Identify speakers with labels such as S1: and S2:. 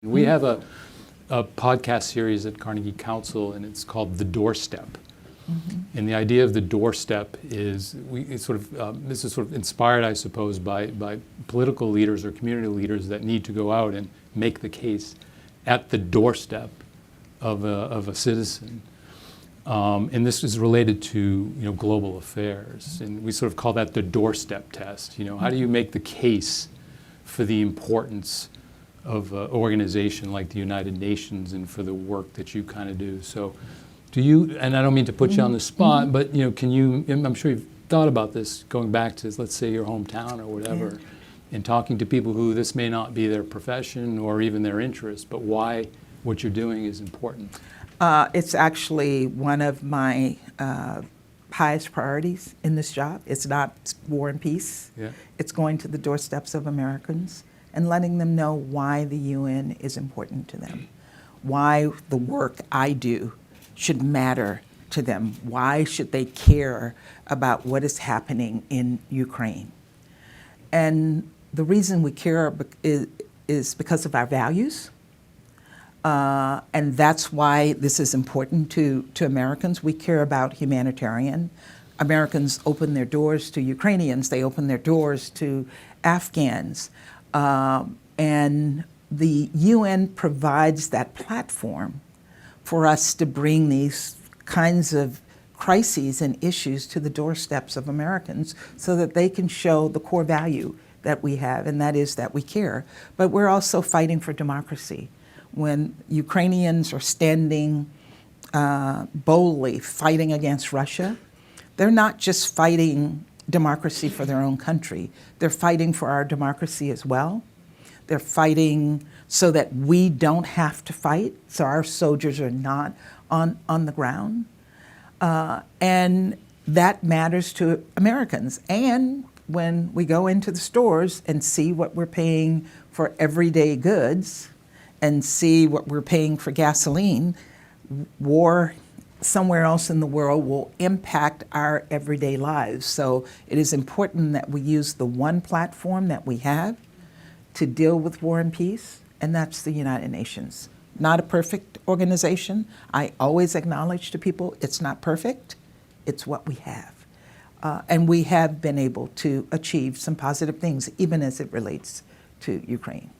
S1: We have a podcast series at Carnegie Council, and it's called The Doorstep. Mm-hmm. And the idea of the doorstep is, this is sort of inspired, I suppose, by political leaders or community leaders that need to go out and make the case at the doorstep of a citizen. And this is related to global affairs, and we sort of call that the doorstep test. How do you make the case for the importance of an organization like the United Nations and for the work that you kind of do? So do you, and I don't mean to put you on the spot, but can you, I'm sure you've thought about this going back to, let's say, your hometown or whatever, and talking to people who this may not be their profession or even their interest, but why what you're doing is important.
S2: It's actually one of my highest priorities in this job. It's not war and peace. Yeah. It's going to the doorsteps of Americans and letting them know why the UN is important to them, why the work I do should matter to them, why should they care about what is happening in Ukraine. And the reason we care is because of our values. And that's why this is important to Americans. We care about humanitarian. Americans open their doors to Ukrainians. They open their doors to Afghans. And the UN provides that platform for us to bring these kinds of crises and issues to the doorsteps of Americans so that they can show the core value that we have, and that is that we care. But we're also fighting for democracy. When Ukrainians are standing boldly fighting against Russia, they're not just fighting democracy for their own country. They're fighting for our democracy as well. They're fighting so that we don't have to fight, so our soldiers are not on the ground. And that matters to Americans. And when we go into the stores and see what we're paying for everyday goods and see what we're paying for gasoline, war somewhere else in the world will impact our everyday lives. So it is important that we use the one platform that we have to deal with war and peace, and that's the United Nations. Not a perfect organization. I always acknowledge to people it's not perfect, it's what we have. And we have been able to achieve some positive things, even as it relates to Ukraine.